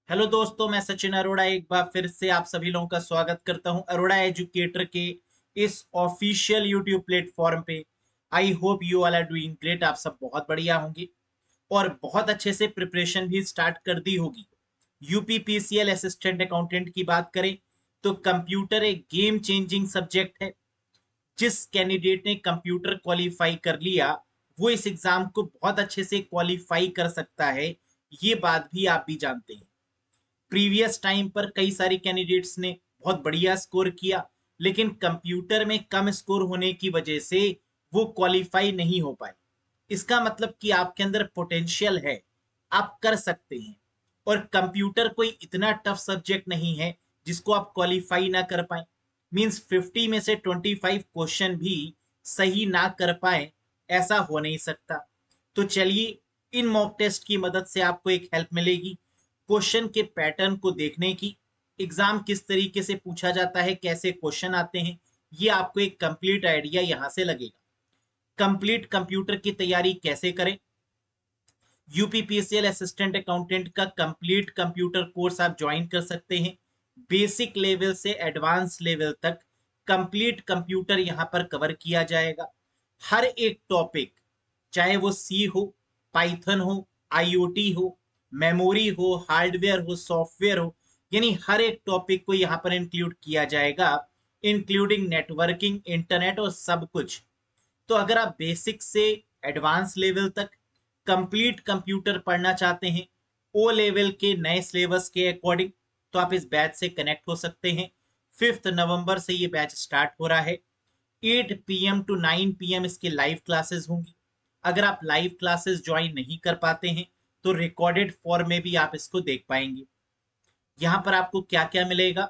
Hello दोस्तों, मैं सचिन अरोड़ा एक बार फिर से आप सभी लोगों का स्वागत करता हूं अरोड़ा एजुकेटर के इस ऑफिशियल यूट्यूब प्लेटफॉर्म पे। I hope you all are doing great. आप सब बहुत बढ़िया होंगे और बहुत अच्छे से प्रिपरेशन भी स्टार्ट कर दी होगी। यूपीपीसीएल असिस्टेंट अकाउंटेंट की बात करें तो कंप्यूटर एक गेम चेंजिंग सब्जेक्ट है। जिस कैंडिडेट ने कंप्यूटर क्वालिफाई कर लिया वो इस एग्जाम को बहुत अच्छे से क्वालिफाई कर सकता है। ये बात भी आप भी जानते हैं। प्रीवियस टाइम पर कई सारे कैंडिडेट्स ने बहुत बढ़िया स्कोर किया, लेकिन कंप्यूटर में कम स्कोर होने की वजह से वो क्वालिफाई नहीं हो पाए। इसका मतलब कि आपके अंदर पोटेंशियल है, आप कर सकते हैं। और कंप्यूटर कोई इतना टफ सब्जेक्ट नहीं है जिसको आप क्वालिफाई ना कर पाए। मींस 50 में से 25 क्वेश्चन भी सही ना कर पाए, ऐसा हो नहीं सकता। तो चलिए, इन मॉक टेस्ट की मदद से आपको एक हेल्प मिलेगी क्वेश्चन के पैटर्न को देखने की। एग्जाम किस तरीके से पूछा जाता है, कैसे क्वेश्चन आते हैं, ये आपको एक कंप्लीट आइडिया यहां से लगेगा। कंप्लीट कंप्यूटर की तैयारी कैसे करें? यूपीपीसीएल असिस्टेंट अकाउंटेंट का कंप्लीट कंप्यूटर कोर्स आप ज्वाइन कर सकते हैं। बेसिक लेवल से एडवांस लेवल तक कंप्लीट कंप्यूटर यहां पर कवर किया जाएगा। हर एक टॉपिक, चाहे वो सी हो, पाइथन हो, आईओटी हो, मेमोरी हो, हार्डवेयर हो, सॉफ्टवेयर हो, यानी हर एक टॉपिक को यहाँ पर इंक्लूड किया जाएगा, इंक्लूडिंग नेटवर्किंग, इंटरनेट और सब कुछ। तो अगर आप बेसिक से एडवांस लेवल तक कंप्लीट कंप्यूटर पढ़ना चाहते हैं ओ लेवल के नए सिलेबस के अकॉर्डिंग, तो आप इस बैच से कनेक्ट हो सकते हैं। 5 नवंबर से ये बैच स्टार्ट हो रहा है। 8 PM टू 9 PM इसकी लाइव क्लासेस होंगी। अगर आप लाइव क्लासेस ज्वाइन नहीं कर पाते हैं तो रिकॉर्डेड फॉर्म में भी आप इसको देख पाएंगे। यहाँ पर आपको क्या क्या मिलेगा?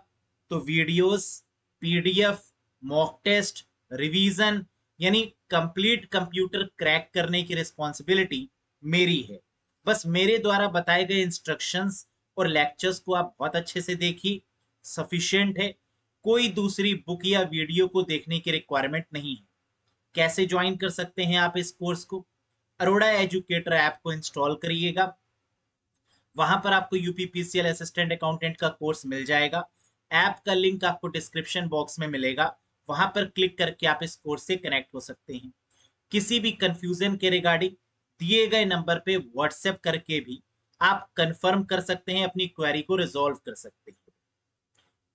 तो videos, PDF, mock test, revision, यानी कंप्लीट कंप्यूटर क्रैक करने की रिस्पॉन्सिबिलिटी मेरी है। बस मेरे द्वारा बताए गए इंस्ट्रक्शंस और लेक्चर्स को आप बहुत अच्छे से देखिए, सफिशिएंट है। कोई दूसरी बुक या वीडियो को देखने की रिक्वायरमेंट नहीं है। कैसे ज्वाइन कर सकते हैं आप इस कोर्स को? अरोड़ा एजुकेटर ऐप को इंस्टॉल करिएगा। वहां पर आपको यूपीपीसीएल असिस्टेंट अकाउंटेंट का कोर्स मिल जाएगा। ऐप का लिंक आपको डिस्क्रिप्शन बॉक्स में मिलेगा। वहां पर क्लिक करके आप इस कोर्स से कनेक्ट हो सकते हैं। किसी भी कंफ्यूजन के रिगार्डिंग दिए गए नंबर पे व्हाट्सएप करके भी आप कंफर्म कर सकते हैं, अपनी क्वेरी को रिजॉल्व कर सकते हैं।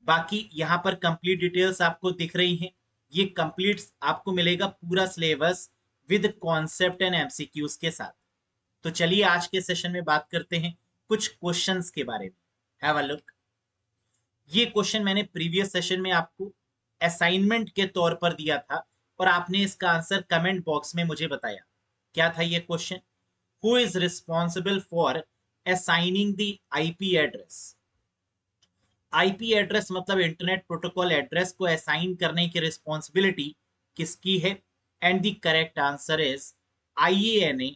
बाकी यहाँ पर कंप्लीट डिटेल्स आपको दिख रही हैं। ये कंप्लीट आपको मिलेगा पूरा syllabus with concept and MCQs के साथ। तो चलिए आज के सेशन में बात करते हैं कुछ क्वेश्चंस के बारे में। Have a look. ये क्वेश्चन मैंने प्रीवियस सेशन में आपको असाइनमेंट के तौर पर दिया था और आपने इसका आंसर कमेंट बॉक्स में मुझे बताया। क्या था ये question? Who is responsible for assigning the IP address? IP address मतलब इंटरनेट प्रोटोकॉल एड्रेस को असाइन करने की रिस्पॉन्सिबिलिटी किसकी है? And the correct answer is IANA,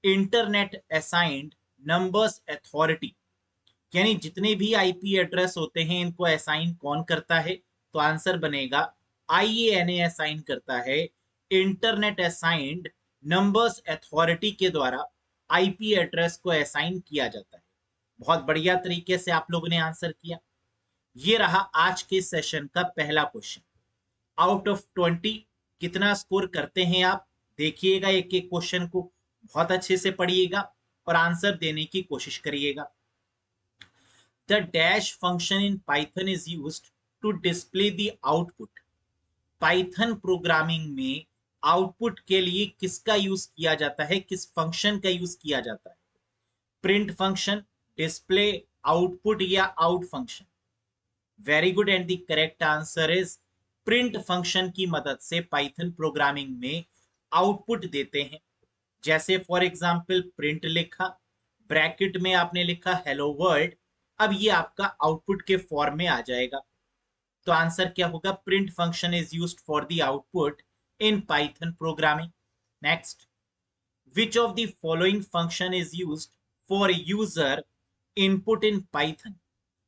internet assigned numbers authority. यानी जितने भी आईपी एड्रेस होते हैं इनको असाइन कौन करता है? तो आंसर बनेगा आईएएनए असाइन करता है। इंटरनेट असाइंड नंबर्स अथॉरिटी के द्वारा आईपी एड्रेस को असाइन किया जाता है। बहुत बढ़िया तरीके से आप लोगों ने आंसर किया। ये रहा आज के सेशन का पहला क्वेश्चन। आउट ऑफ 20 कितना स्कोर करते हैं आप? देखिएगा एक एक क्वेश्चन को, बहुत अच्छे से पढ़िएगा और आंसर देने की कोशिश करिएगा। The dash function in Python is used to display the output. Python programming में आउटपुट के लिए किसका यूज किया जाता है, किस फंक्शन का यूज किया जाता है? प्रिंट फंक्शन, डिस्प्ले, आउटपुट या out function? Very good, and the correct answer is print function की मदद से पाइथन प्रोग्रामिंग में आउटपुट देते हैं। जैसे फॉर एग्जांपल प्रिंट लिखा, ब्रैकेट में आपने लिखा हेलो वर्ल्ड, अब ये आपका आउटपुट के फॉर्म में आ जाएगा। तो आंसर क्या होगा? Print function is used for the output in Python programming. Next, which of the following function is used for user input in Python?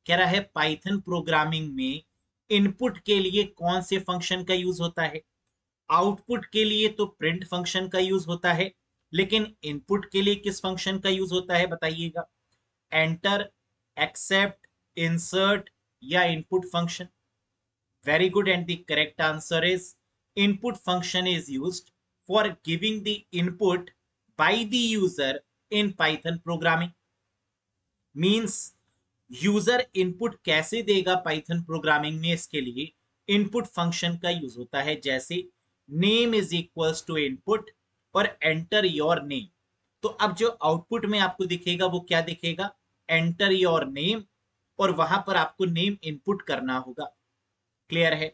कह रहा है पाइथन प्रोग्रामिंग में इनपुट के लिए कौन से फंक्शन का यूज होता है? आउटपुट के लिए तो प्रिंट फंक्शन का यूज होता है, लेकिन इनपुट के लिए किस फंक्शन का यूज होता है बताइएगा? एंटर, एक्सेप्ट, इंसर्ट या input function? Very good, and the correct answer is input function is used for giving the input by the user in Python programming. Means user input कैसे देगा Python programming में, इसके लिए input function का use होता है, जैसे name is equals to input और एंटर योर नेम। तो अब जो आउटपुट में आपको दिखेगा वो क्या दिखेगा, एंटर योर नेम, और वहां पर आपको नेम इनपुट करना होगा। क्लियर है?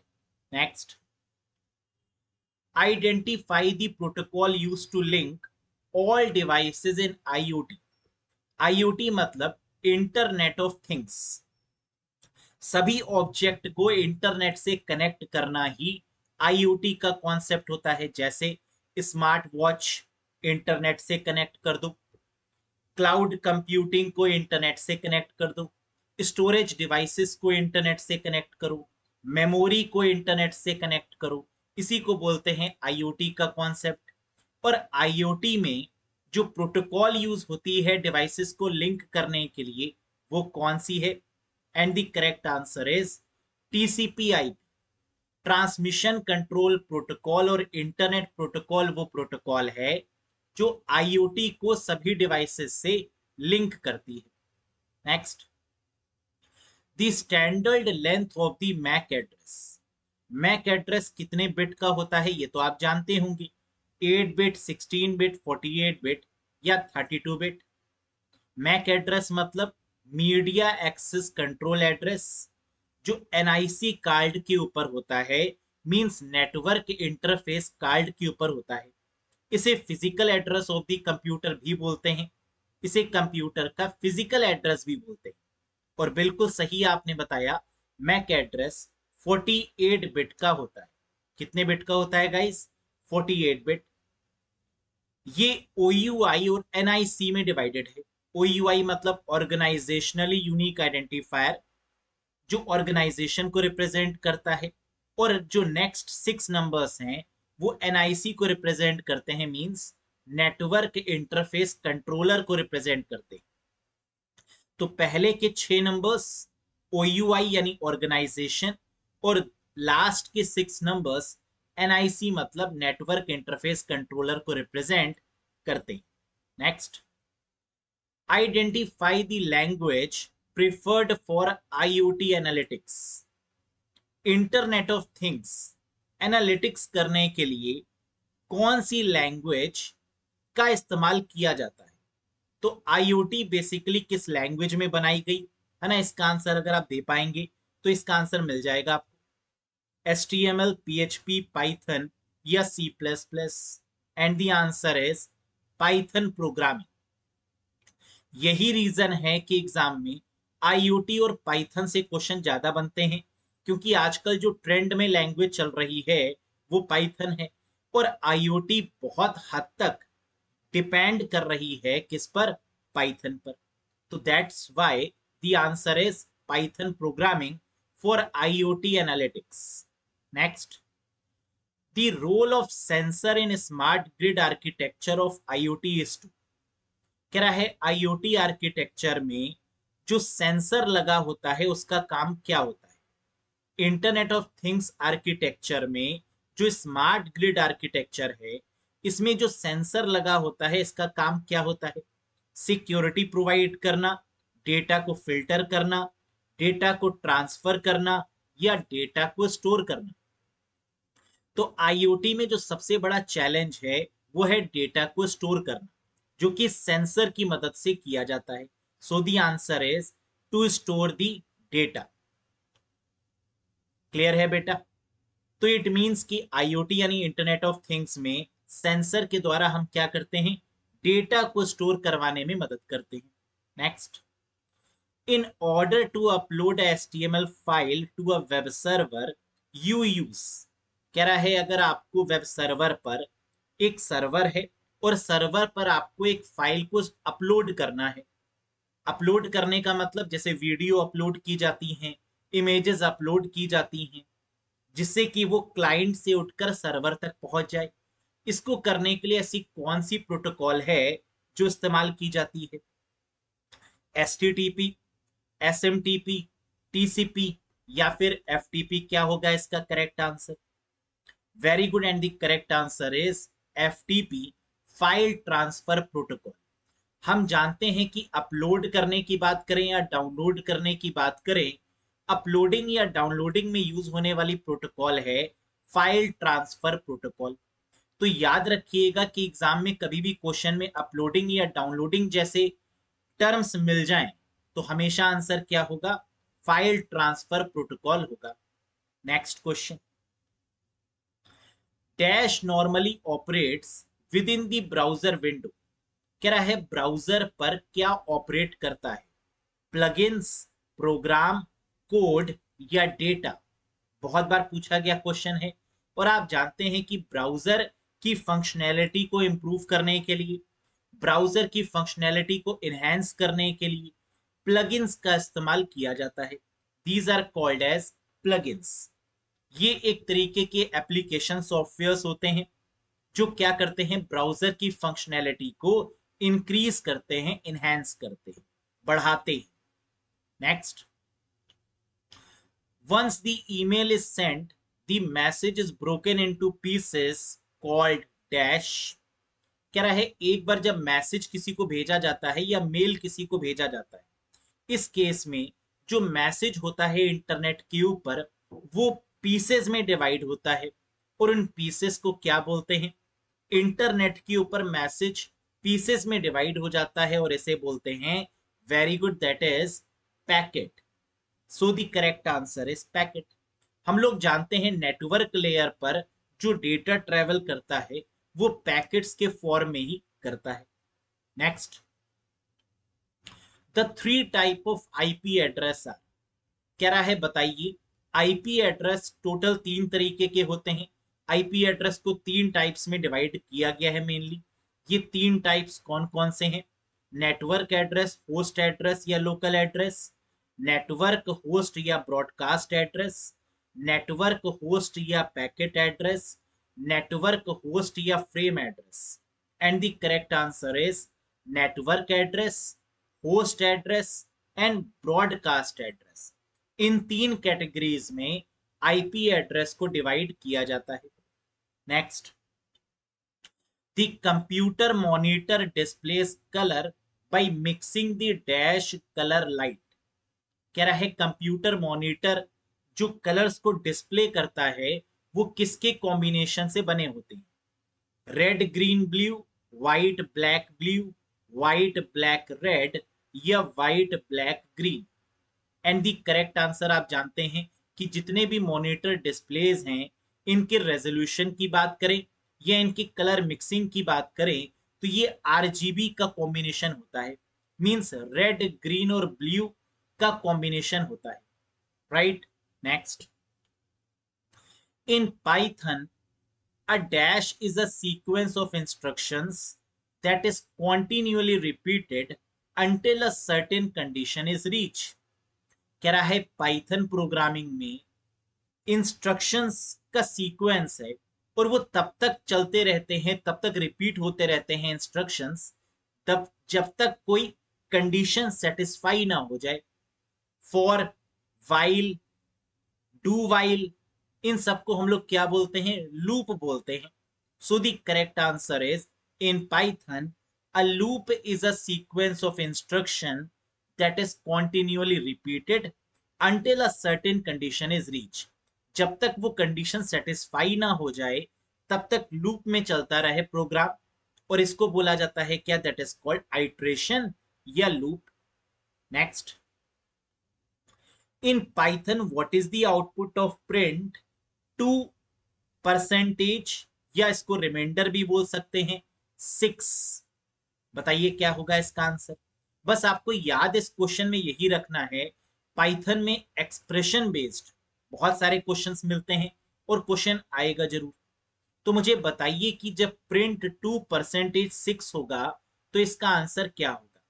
Next, identify the protocol used to link all devices in IoT. IoT मतलब इंटरनेट ऑफ थिंग्स, सभी ऑब्जेक्ट को इंटरनेट से कनेक्ट करना ही आईओटी का कॉन्सेप्ट होता है। जैसे स्मार्ट वॉच इंटरनेट से कनेक्ट कर दो, क्लाउड कंप्यूटिंग को इंटरनेट से कनेक्ट कर दो, स्टोरेज डिवाइसेस को इंटरनेट से कनेक्ट करो, मेमोरी को इंटरनेट से कनेक्ट करो, इसी को बोलते हैं आईओटी का कॉन्सेप्ट। और आईओटी में जो प्रोटोकॉल यूज होती है डिवाइसेस को लिंक करने के लिए, वो कौन सी है? And the correct answer is टीसीपी/आईपी, transmission control protocol. और इंटरनेट प्रोटोकॉल वो प्रोटोकॉल है जो आईओटी को सभी डिवाइसेस से लिंक करती है। Next, the standard length of the MAC address. MAC address कितने बिट का होता है ये तो आप जानते होंगे, 8 बिट, 16 बिट, 48 बिट या 32 बिट। मैक एड्रेस मतलब मीडिया एक्सेस कंट्रोल एड्रेस, जो एनआईसी कार्ड के ऊपर होता है, मींस नेटवर्क इंटरफेस कार्ड के ऊपर होता है। इसे physical address of the computer भी बोलते हैं, इसे कंप्यूटर का फिजिकल एड्रेस भी बोलते हैं। और बिल्कुल सही आपने बताया, मैक एड्रेस 48 बिट का होता है। कितने बिट का होता है गाइस? 48 बिट। ये OUI और NIC में डिवाइडेड है। OUI मतलब ऑर्गेनाइजेशनली यूनिक आइडेंटिफायर, जो ऑर्गेनाइजेशन को रिप्रेजेंट करता है, और जो नेक्स्ट 6 नंबर्स हैं वो NIC को रिप्रेजेंट करते हैं, मींस नेटवर्क इंटरफेस कंट्रोलर को रिप्रेजेंट करते हैं। तो पहले के 6 नंबर्स OUI यानी ऑर्गेनाइजेशन, और लास्ट के 6 नंबर्स NIC मतलब नेटवर्क इंटरफेस कंट्रोलर को रिप्रेजेंट करते हैं। Next, identify the language preferred for IoT analytics. Internet of things analytics करने के लिए कौन सी लैंग्वेज का इस्तेमाल किया जाता है? तो आईओटी बेसिकली किस लैंग्वेज में बनाई गई है ना, इसका आंसर अगर आप दे पाएंगे तो इसका आंसर मिल जाएगा आपको, HTML, PHP, पाइथन या C++। And the answer is Python programming. यही रीजन है कि एग्जाम में आईओटी और पाइथन से क्वेश्चन ज्यादा बनते हैं, क्योंकि आजकल जो ट्रेंड में लैंग्वेज चल रही है वो पाइथन है, और आईओटी बहुत हद तक डिपेंड कर रही है किस पर? पाइथन पर। तो that's why the answer is Python programming for IoT analytics. Next, the role of sensor in smart grid architecture of IoT is to. कह रहा है आईओटी आर्किटेक्चर में जो सेंसर लगा होता है उसका काम क्या होता है? इंटरनेट ऑफ थिंग्स आर्किटेक्चर में जो स्मार्ट ग्रिड आर्किटेक्चर है, इसमें जो सेंसर लगा होता है इसका काम क्या होता है? सिक्योरिटी प्रोवाइड करना, डेटा को फिल्टर करना, डेटा को ट्रांसफर करना, या डेटा को स्टोर करना। तो आईओटी में जो सबसे बड़ा चैलेंज है वो है डेटा को स्टोर करना, जो कि सेंसर की मदद से किया जाता है। So the answer is to store the data. Clear है बेटा? तो इट मींस कि आईओटी यानी इंटरनेट ऑफ थिंग्स में सेंसर के द्वारा हम क्या करते हैं? डेटा को स्टोर करवाने में मदद करते हैं। Next, in order to upload HTML file to a web server you use. कह रहा है अगर आपको वेब सर्वर पर, एक सर्वर है और सर्वर पर आपको एक फाइल को अपलोड करना है। अपलोड करने का मतलब जैसे वीडियो अपलोड की जाती हैं, इमेजेस अपलोड की जाती हैं, जिससे कि वो क्लाइंट से उठकर सर्वर तक पहुंच जाए। इसको करने के लिए ऐसी कौन सी प्रोटोकॉल है जो इस्तेमाल की जाती है? HTTP, SMTP, TCP या फिर FTP? क्या होगा इसका correct answer? Very good, and the correct answer is FTP, file transfer protocol. हम जानते हैं कि अपलोड करने की बात करें या डाउनलोड करने की बात करें, अपलोडिंग या डाउनलोडिंग में यूज होने वाली प्रोटोकॉल है फाइल ट्रांसफर प्रोटोकॉल। तो याद रखिएगा कि एग्जाम में कभी भी क्वेश्चन में अपलोडिंग या डाउनलोडिंग जैसे टर्म्स मिल जाएं तो हमेशा आंसर क्या होगा? फाइल ट्रांसफर प्रोटोकॉल होगा। Next question, dash normally operates with in the browser window. कह रहा है ब्राउजर पर क्या ऑपरेट करता है? प्लगइन्स, प्रोग्राम, कोड या डेटा? बहुत बार पूछा गया क्वेश्चन है। और आप जानते हैं कि ब्राउजर की फंक्शनैलिटी को इंप्रूव करने के लिए, ब्राउजर की फंक्शनैलिटी को इनहेंस करने के लिए प्लगइन्स का इस्तेमाल किया जाता है। These are called as plugins. ये एक तरीके के एप्लीकेशन सॉफ्टवेयर्स होते हैं जो क्या करते हैं? ब्राउजर की फंक्शनैलिटी को इंक्रीज करते हैं, इनहेंस करते हैं, बढ़ाते हैं। Next, once the email is sent, the message is broken into pieces called dash। कह रहा है एक बार जब मैसेज किसी को भेजा जाता है या मेल किसी को भेजा जाता है, इस केस में जो मैसेज होता है इंटरनेट के ऊपर वो पीसेस में डिवाइड होता है। और उन पीसेस को क्या बोलते हैं? इंटरनेट के ऊपर मैसेज पीसेस में डिवाइड हो जाता है और इसे बोलते हैं, very good, that is packet. So the correct answer is packet. हम लोग जानते हैं नेटवर्क लेयर पर जो डेटा ट्रेवल करता है वो पैकेट्स के फॉर्म में ही करता है। Next, the three type of IP address are. कह रहा है बताइए, आईपी एड्रेस टोटल तीन तरीके के होते हैं। आईपी एड्रेस को तीन टाइप्स में डिवाइड किया गया है मेनली। ये तीन टाइप्स कौन कौन से हैं? नेटवर्क एड्रेस, होस्ट एड्रेस या लोकल एड्रेस, नेटवर्क होस्ट या ब्रॉडकास्ट एड्रेस, नेटवर्क होस्ट या पैकेट एड्रेस, नेटवर्क होस्ट या frame address. And the correct answer is network address, host address and broadcast address. इन तीन कैटेगरीज में IP address को divide किया जाता है। Next, the computer monitor displays colour by mixing the dash colour light. कह रहा है कंप्यूटर मॉनिटर जो कलर्स को डिस्प्ले करता है वो किसके कॉम्बिनेशन से बने होते हैं? Red green blue, white black blue, white black red या white black green? And the correct answer आप जानते हैं कि जितने भी मॉनिटर डिस्प्लेज हैं इनके रेजोल्यूशन की बात करें या इनकी कलर मिक्सिंग की बात करें तो ये आरजीबी का कॉम्बिनेशन होता है। मींस रेड, ग्रीन और ब्लू का कॉम्बिनेशन होता है। Right. Next, in Python a dash is a sequence of instructions that is continually repeated until a certain condition is reached। कह रहा है पाइथन प्रोग्रामिंग में इंस्ट्रक्शंस का सीक्वेंस है और वो तब तक चलते रहते हैं, तब तक रिपीट होते रहते हैं इंस्ट्रक्शंस, तब जब तक कोई कंडीशन सेटिस्फाई ना हो जाए। फॉर, वाइल, डू वाइल, इन सबको हम लोग क्या बोलते हैं? लूप बोलते हैं। So the correct answer is, in Python a loop is a sequence of instruction that is continually repeated until a certain condition is reached। जब तक वो कंडीशन सेटिस्फाई ना हो जाए तब तक लूप में चलता रहे प्रोग्राम, और इसको बोला जाता है क्या? दैट इज कॉल्ड आइट्रेशन या loop. Next, in Python what is the output of print two percentage, या इसको रिमाइंडर भी बोल सकते हैं, 6? बताइए क्या होगा इसका आंसर? बस आपको याद इस क्वेश्चन में यही रखना है, पाइथन में एक्सप्रेशन बेस्ड बहुत सारे क्वेश्चंस मिलते हैं और क्वेश्चन आएगा जरूर। तो मुझे बताइए कि जब प्रिंट 2% होगा तो इसका आंसर क्या होगा?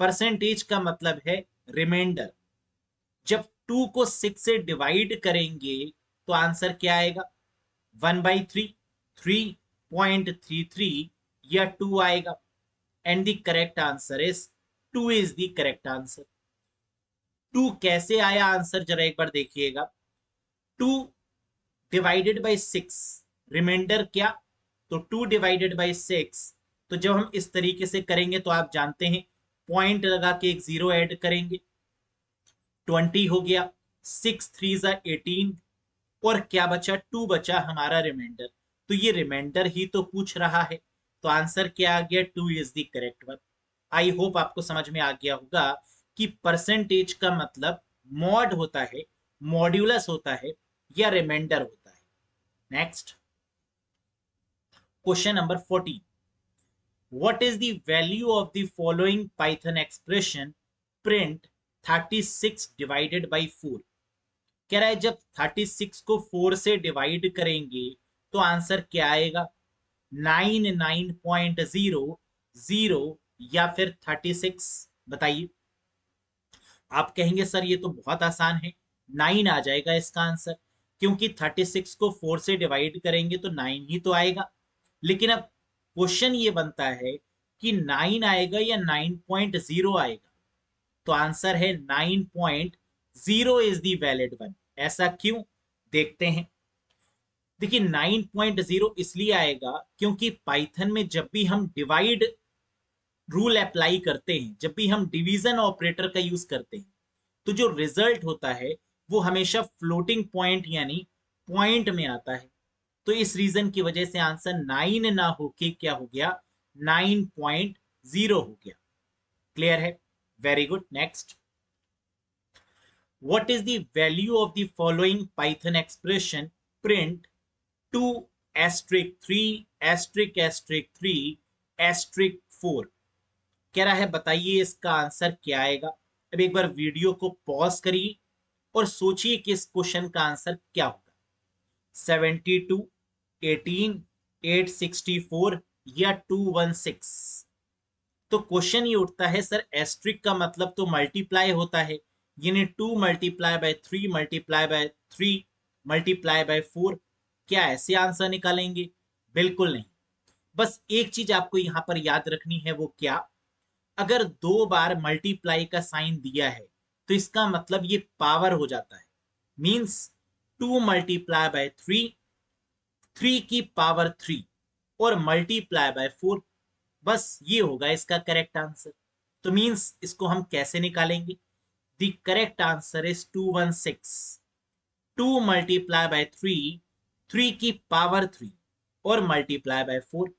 परसेंटेज का मतलब है रिमाइंडर। जब 2 को 6 से डिवाइड करेंगे तो आंसर क्या आएगा? 1/3, 3.33 या 2 आएगा। And the correct answer is 2 is the correct answer. Two कैसे आया आंसर जरा एक बार देखिएगा। Two divided by six, remainder क्या, तो टू डिवाइडेड बाई सिक्स। तो जब हम इस तरीके से करेंगे तो आप जानते हैं पॉइंट लगा के एक जीरो ऐड करेंगे, 20 हो गया, 6 3 18, और क्या बचा, टू बचा हमारा रिमाइंडर। तो ये रिमाइंडर ही तो पूछ रहा है, तो आंसर क्या आ गया, two is the correct one. I hope आपको समझ में आ गया होगा कि परसेंटेज का मतलब मॉड होता है, मॉड्यूलस होता है, या रिमाइंडर होता है। Next question number 14, what is the value of the following python expression, print 36 divided by 4। कह रहा है जब 36 को 4 से डिवाइड करेंगे तो आंसर क्या आएगा, 99.00 या फिर 36। बताइए। आप कहेंगे सर ये तो बहुत आसान है, 9 आ जाएगा इसका आंसर, क्योंकि 36 को 4 से डिवाइड करेंगे तो 9 ही तो आएगा। लेकिन अब क्वेश्चन ये बनता है कि 9 आएगा या 9.0 आएगा, तो आंसर है 9.0 इज द वैलिड वन। ऐसा क्यों, देखते हैं। देखिए 9.0 इसलिए आएगा क्योंकि पाइथन में जब भी हम डिवाइड रूल अप्लाई करते हैं, जब भी हम डिवीजन ऑपरेटर का यूज करते हैं, तो जो रिजल्ट होता है वो हमेशा फ्लोटिंग पॉइंट यानी पॉइंट में आता है। तो इस रीजन की वजह से आंसर 9 ना होके क्या हो गया, 9.0 हो गया। क्लियर है, very good. Next, what is the value of the following python expression, print 2 asterisk 3 asterisk asterisk 3 asterisk 4। कह रहा है बताइए इसका आंसर क्या आएगा। अब एक बार वीडियो को पॉज करिए और सोचिए कि इस क्वेश्चन का आंसर क्या होगा, 72, 18, 864 या 216। तो क्वेश्चन ये उठता है सर एस्ट्रिक का मतलब तो मल्टीप्लाई होता है, यानी 2 multiply by 3 multiply by 3 multiply by 4। क्या ऐसे आंसर निकालेंगे, बिल्कुल नहीं। बस एक चीज आपको यहां पर याद रखनी है, वो क्या, अगर दो बार मल्टीप्लाई का साइन दिया है तो इसका मतलब ये पावर हो जाता है। मींस 2 मल्टीप्लाई बाय 3, 3 की पावर 3 और मल्टीप्लाई बाय 4, बस ये होगा इसका करेक्ट आंसर। तो मींस इसको हम कैसे निकालेंगे, the correct answer is 216। 2 multiply by 3, 3 की पावर 3 और मल्टीप्लाई बाय 4।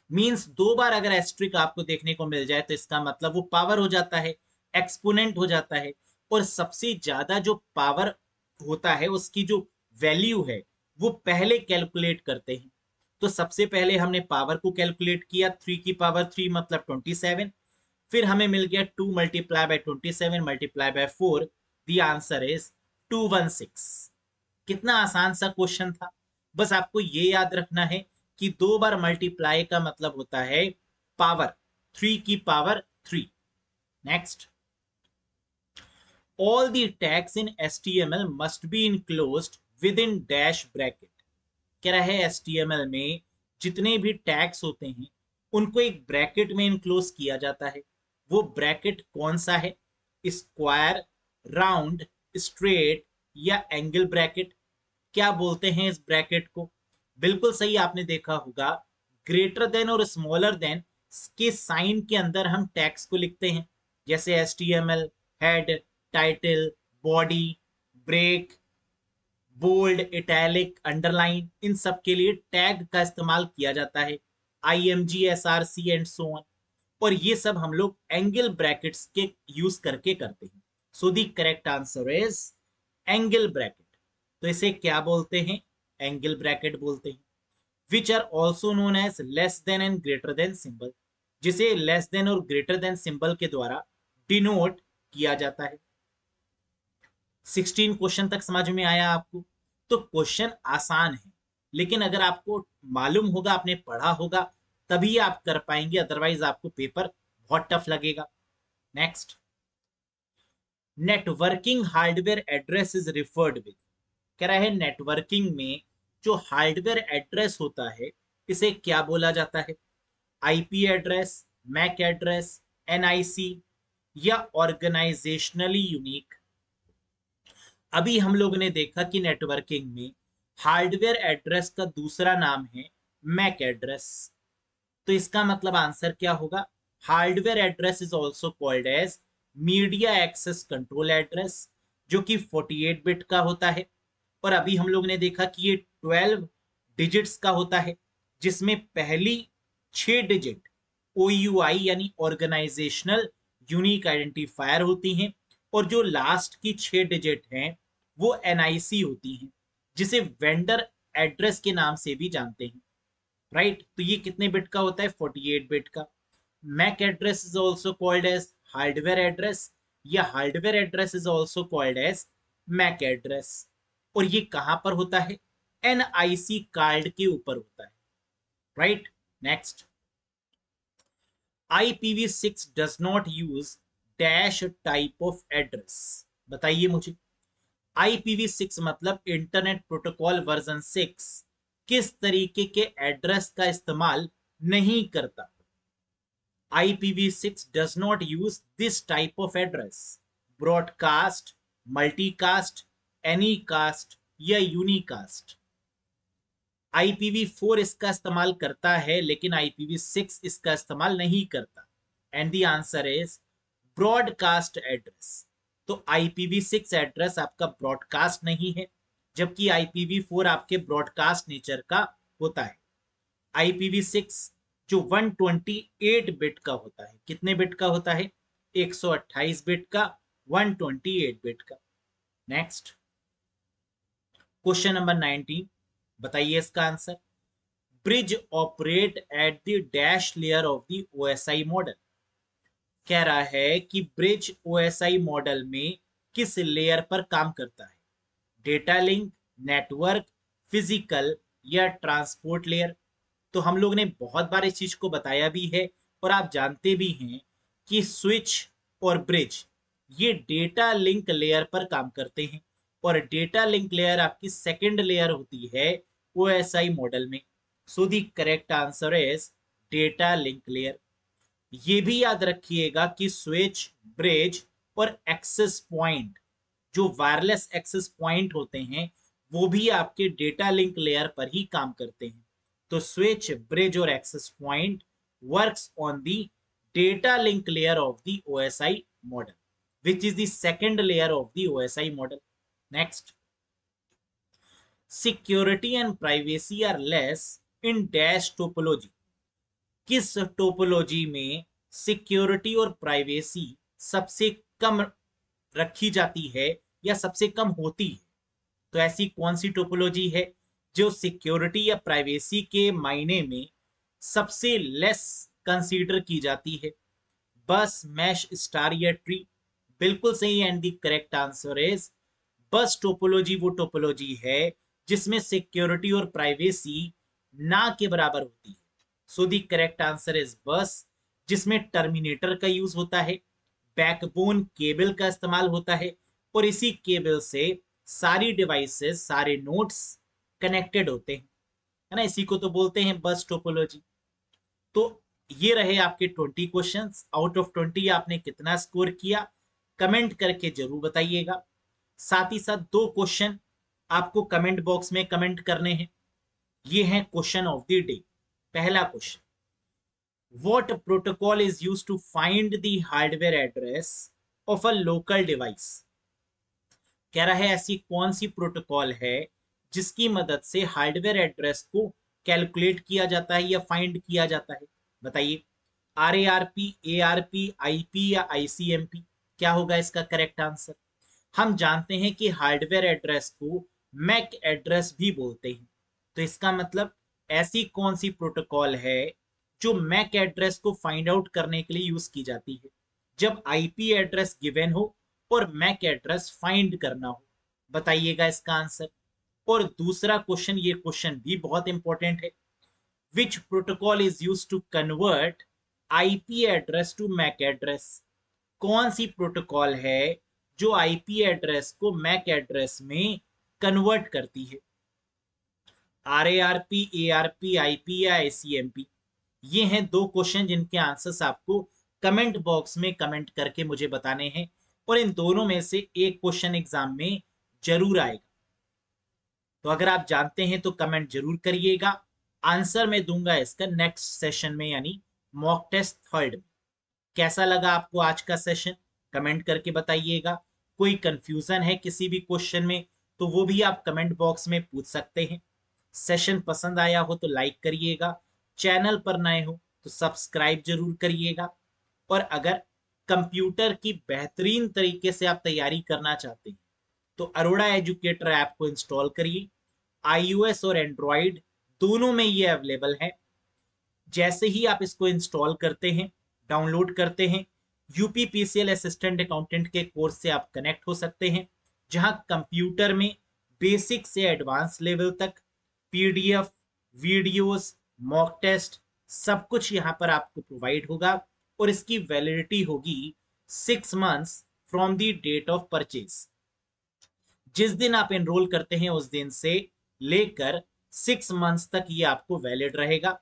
मींस दो बार अगर एस्ट्रिक आपको देखने को मिल जाए तो इसका मतलब वो पावर हो जाता है, एक्सपोनेंट हो जाता है। और सबसे ज्यादा जो पावर होता है उसकी जो वैल्यू है वो पहले कैलकुलेट करते हैं। तो सबसे पहले हमने पावर को कैलकुलेट किया, 3 की पावर 3 मतलब 27। फिर हमें मिल गया 2 multiply by 27 multiply by 4, the answer is 216। कितना आसान सा क्वेश्चन था। बस आपको ये याद रखना है कि दो बार मल्टीप्लाई का मतलब होता है पावर, 3 की power 3। Next, all the tags in HTML must be enclosed within dash bracket। कह रहा है HTML में जितने भी टैग्स होते हैं उनको एक ब्रैकेट में इनक्लोज किया जाता है। वो ब्रैकेट कौन सा है, स्क्वायर, राउंड, स्ट्रेट या एंगल ब्रैकेट। क्या बोलते हैं इस ब्रैकेट को, बिल्कुल सही आपने देखा होगा, ग्रेटर देन और स्मॉलर देन के साइन के अंदर हम टैग्स को लिखते हैं, जैसे HTML, head, title, body, break, bold, italic, underline, इन सब के लिए टैग का इस्तेमाल किया जाता है, IMG, SRC and so on. और ये सब हम लोग एंगल ब्रैकेट्स के यूज करके करते हैं। So the correct answer is angle bracket. तो इसे क्या बोलते हैं, एंगल ब्रैकेट बोलते हैं। Which are also known as less than and greater than symbol, जिसे लेस देन और ग्रेटर देन सिंबल के द्वारा डिनोट किया जाता है। 16 क्वेश्चन तक समझ में आया आपको। तो क्वेश्चन आसान है, लेकिन अगर आपको मालूम होगा, आपने पढ़ा होगा, तभी आप कर पाएंगे, अदरवाइज आपको पेपर बहुत टफ लगेगा। Next, networking hardware address is referred with. कह रहा है नेटवर्किंग में जो हार्डवेयर एड्रेस होता है इसे क्या बोला जाता है, IP address, MAC address, NIC या ऑर्गेनाइजेशनली यूनिक। अभी हम लोगों ने देखा कि नेटवर्किंग में हार्डवेयर एड्रेस का दूसरा नाम है मैक एड्रेस। तो इसका मतलब आंसर क्या होगा? Hardware address is also called as media access control address, जो कि 48 बिट का होता है। और अभी हम लोग ने देखा कि ये 12 डिजिट्स का होता है, जिसमें पहली 6 डिजिट OUI यानी ऑर्गेनाइजेशनल यूनिक आइडेंटिफायर होती हैं, और जो लास्ट की 6 डिजिट हैं वो NIC होती हैं, जिसे वेंडर एड्रेस के नाम से भी जानते हैं। राइट, तो ये कितने बिट का होता है? 48 बिट का। MAC address is also called as hardware address, या hardware address is also called as MAC address. और ये कहां पर होता है? NIC कार्ड के ऊपर होता है। Right, next. IPv6 does not use dash type of address। बताइए मुझे, IPv6 मतलब इंटरनेट प्रोटोकॉल वर्जन 6 किस तरीके के एड्रेस का इस्तेमाल नहीं करता? IPv6 does not use this type of address: broadcast, multicast, anycast या unicast। IPv4 इसका इस्तेमाल करता है, लेकिन IPv6 इसका इस्तेमाल नहीं करता। And the answer is broadcast address. तो IPv6 एड्रेस आपका ब्रॉडकास्ट नहीं है, जबकि IPv4 आपके ब्रॉडकास्ट नेचर का होता है। IPv6 जो 128 बिट का होता है, कितने बिट का होता है? 128 बिट का, 128 बिट का। नेक्स्ट, क्वेश्चन नंबर 19, बताइए इसका answer. Bridge operate at the dash layer of the OSI model. कह रहा है कि ब्रिज OSI मॉडल में किस लेयर पर काम करता है? डेटा लिंक, नेटवर्क, फिजिकल या ट्रांसपोर्ट लेयर। तो हम लोग ने बहुत बार इस चीज को बताया भी है, और आप जानते भी हैं कि स्विच और ब्रिज ये डेटा लिंक लेयर पर काम करते हैं, और डेटा लिंक लेयर आपकी सेकंड लेयर होती है OSI मॉडल में। सो the correct answer is data link layer. ये भी याद रखिएगा कि स्विच, ब्रिज और एक्सेस पॉइंट, जो वायरलेस एक्सेस पॉइंट होते हैं, वो भी आपके डेटा लिंक लेयर पर ही काम करते हैं। तो स्विच, ब्रिज और access point works on the data link layer of the OSI model, which is the second layer of the OSI model. Next, security and privacy are less in dash topology। किस topology में security और privacy सबसे कम रखी जाती है या सबसे कम होती है? तो ऐसी कौन सी टोपोलॉजी है जो सिक्योरिटी या प्राइवेसी के मायने में सबसे लेस कंसीडर की जाती है? बस, मैश, स्टार या ट्री? बिल्कुल सही, and the correct answer is बस टोपोलॉजी। वो टोपोलॉजी है जिसमें सिक्योरिटी और प्राइवेसी ना के बराबर होती है। So the correct answer is बस, जिसमें टर्मिनेटर का यूज होता है, बैकबोन केबल का इस्तेमाल होता है, और इसी केबल से सारी डिवाइसेस, सारे नोड्स कनेक्टेड होते हैं, है ना। इसी को तो बोलते हैं बस टोपोलॉजी। तो ये रहे आपके 20 क्वेश्चंस। आउट ऑफ 20 आपने कितना स्कोर किया, कमेंट करके जरूर बताइएगा। साथ ही साथ 2 क्वेश्चन आपको कमेंट बॉक्स में कमेंट करने हैं। ये हैं क्वेश्चन ऑफ द डे। पहला question, what protocol is used to find the hardware address of a local device? कह रहा है ऐसी कौन सी प्रोटोकॉल है जिसकी मदद से हार्डवेयर एड्रेस को कैलकुलेट किया जाता है या फाइंड किया जाता है? बताइए, RARP, ARP, IP या ICMP? क्या होगा इसका करेक्ट आंसर? हम जानते हैं कि हार्डवेयर एड्रेस को मैक एड्रेस भी बोलते हैं, तो इसका मतलब ऐसी कौन सी प्रोटोकॉल है जो मैक एड्रेस को फाइंड आउट करने के लिए यूज की जाती है जब IP एड्रेस गिवन हो और मैक एड्रेस फाइंड करना हो? बताइएगा इसका आंसर। और दूसरा क्वेश्चन, ये क्वेश्चन भी बहुत इंपॉर्टेंट है, which protocol is use to convert IP address to MAC address? कौन सी प्रोटोकॉल है जो IP एड्रेस को मैक एड्रेस में कन्वर्ट करती है? RARP, ARP, IP या ICMP? ये हैं 2 क्वेश्चन जिनके आंसर्स आपको कमेंट बॉक्स में कमेंट करके मुझे बताने हैं, और इन दोनों में से एक क्वेश्चन एग्जाम में जरूर आएगा। तो अगर आप जानते हैं तो कमेंट जरूर करिएगा, आंसर मैं दूंगा इसका नेक्स्ट सेशन में, यानी मॉक टेस्ट थर्ड में। कैसा लगा आपको आज का सेशन, कमेंट करके बताइएगा। कोई कंफ्यूजन है किसी भी क्वेश्चन में तो वो भी आप कमेंट बॉक्स में पूछ सकते हैं। सेशन पसंद आया हो तो लाइक करिएगा, चैनल पर नए हो तो सब्सक्राइब जरूर करिएगा। और अगर कंप्यूटर की बेहतरीन तरीके से आप तैयारी करना चाहते हैं तो अरोड़ा एजुकेटर ऐप को इंस्टॉल करिए। iOS और एंड्रॉइड दोनों में ये अवेलेबल है। जैसे ही आप इसको इंस्टॉल करते हैं, डाउनलोड करते हैं, यूपीपीसीएल असिस्टेंट अकाउंटेंट के कोर्स से आप कनेक्ट हो सकते हैं, जहां कंप्यूटर में बेसिक से एडवांस लेवल तक पीडीएफ, वीडियोस, मॉक टेस्ट सब कुछ यहां पर आपको प्रोवाइड होगा। और इसकी वैलिडिटी होगी 6 months from the date of purchase. जिस दिन आप एनरोल करते हैं उस दिन से लेकर 6 मंथ्स तक ये आपको वैलिड रहेगा।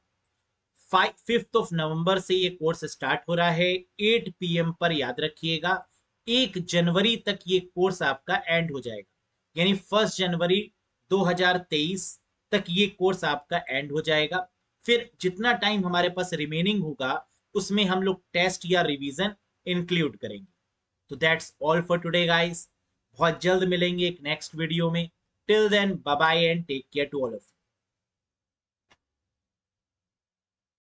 5 नवंबर से ये कोर्स स्टार्ट हो रहा है 8 PM पर, याद रखिएगा। 1 जनवरी तक ये कोर्स आपका एंड हो जाएगा, यानी 1 जनवरी 2023 तक ये कोर्स आपका एंड हो जाएगा। फिर जितना टाइम हमारे पास रिमेनिंग होगा उसमें हम लोग टेस्ट या रिवीजन इंक्लूड करेंगे। तो that's all for today guys. बहुत जल्द मिलेंगे एक नेक्स्ट वीडियो में। Till then bye bye and take care to all of.